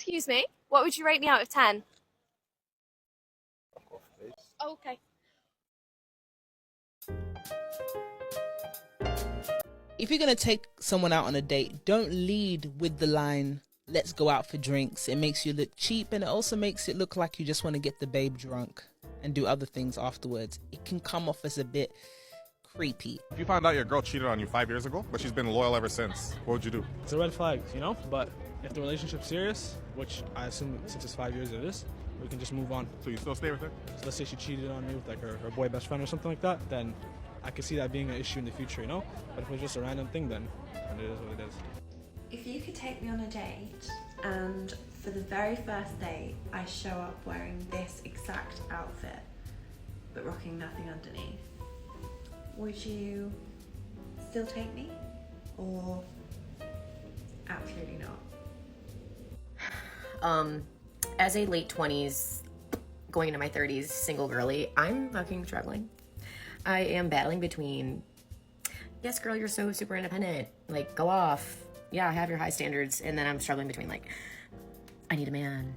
Excuse me, what would you rate me out of 10? Oh, okay. If you're going to take someone out on a date, don't lead with the line, let's go out for drinks. It makes you look cheap, and it also makes it look like you just want to get the babe drunk and do other things afterwards. It can come off as a bit creepy. If you found out your girl cheated on you 5 years ago, but she's been loyal ever since, what would you do? It's a red flag, you know? But if the relationship's serious, which I assume since it's 5 years it is, we can just move on. So you still stay with her? So let's say she cheated on me with like her boy best friend or something like that, then I could see that being an issue in the future, you know? But if it was just a random thing, then it is what it is. If you could take me on a date and for the very first date I show up wearing this exact outfit but rocking nothing underneath, would you still take me or absolutely not? As a late 20s, going into my 30s, single girly, I'm fucking struggling. I am battling between, yes, girl, you're so super independent. Like, go off. Yeah, have your high standards. And then I'm struggling between, like, I need a man.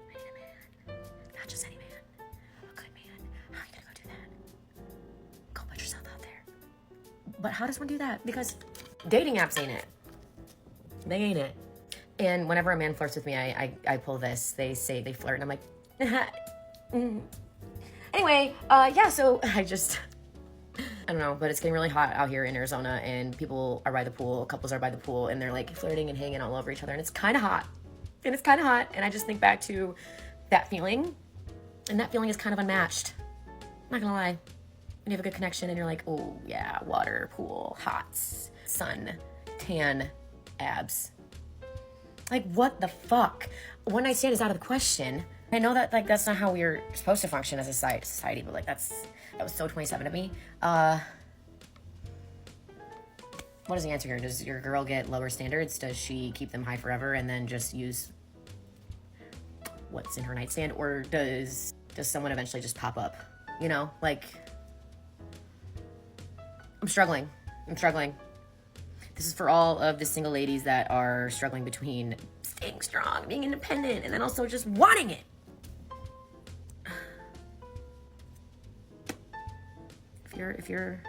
I need a man. Not just any man. A good man. How are you gonna go do that? Go put yourself out there. But how does one do that? Because dating apps ain't it. They ain't it. And whenever a man flirts with me, I pull this. They say they flirt, and I'm like, Anyway, yeah, so I don't know, but it's getting really hot out here in Arizona, and people are by the pool, couples are by the pool, and they're like flirting and hanging all over each other, and it's kind of hot. And I just think back to that feeling, and that feeling is kind of unmatched. I'm not gonna lie. When you have a good connection and you're like, oh yeah, water, pool, hots, sun, tan, abs. Like, what the fuck? One night stand is out of the question. I know that, like, that's not how we're supposed to function as a society, but, like, that was so 27 of me. What is the answer here? Does your girl get lower standards? Does she keep them high forever and then just use what's in her nightstand? Or does someone eventually just pop up? You know, like, I'm struggling. This is for all of the single ladies that are struggling between staying strong, being independent, and then also just wanting it. If you're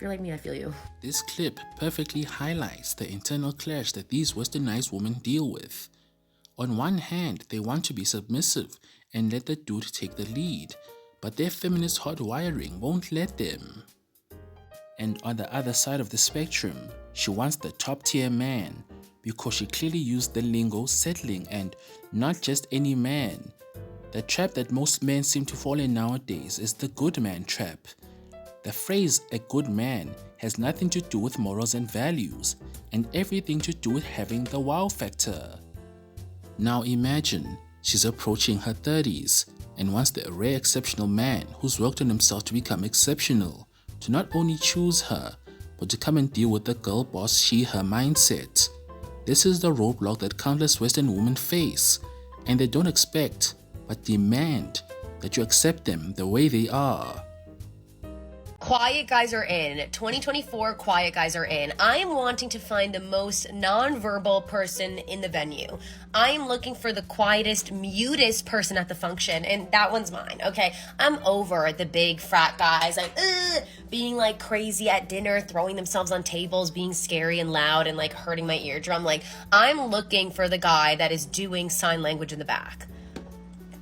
like me, I feel you. This clip perfectly highlights the internal clash that these westernized women deal with. On one hand, they want to be submissive and let the dude take the lead, but their feminist hot wiring won't let them. And on the other side of the spectrum, she wants the top tier man because she clearly used the lingo settling and not just any man. The trap that most men seem to fall in nowadays is the good man trap. The phrase a good man has nothing to do with morals and values and everything to do with having the wow factor. Now imagine she's approaching her 30s and wants the rare exceptional man who's worked on himself to become exceptional to not only choose her, but to come and deal with the girl boss she/her mindset. This is the roadblock that countless Western women face, and they don't expect, but demand, that you accept them the way they are. Quiet guys are in. 2024, quiet guys are in. I am wanting to find the most non-verbal person in the venue. I am looking for the quietest, mutest person at the function, and that one's mine, okay? I'm over the big frat guys, like, being like crazy at dinner, throwing themselves on tables, being scary and loud and like hurting my eardrum. Like, I'm looking for the guy that is doing sign language in the back.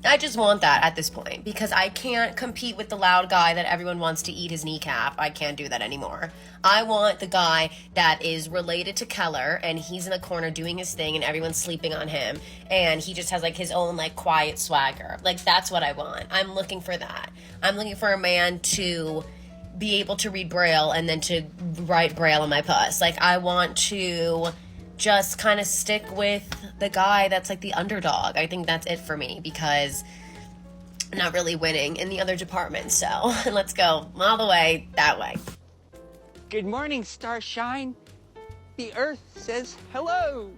I just want that at this point because I can't compete with the loud guy that everyone wants to eat his kneecap. I can't do that anymore. I want the guy that is related to Keller and he's in the corner doing his thing and everyone's sleeping on him and he just has like his own like quiet swagger. Like, that's what I want. I'm looking for that. I'm looking for a man to be able to read Braille and then to write Braille on my puss. Like, I want to just kind of stick with the guy that's like the underdog. I think that's it for me because I'm not really winning in the other departments. So let's go all the way that way. Good morning, Starshine. The Earth says hello.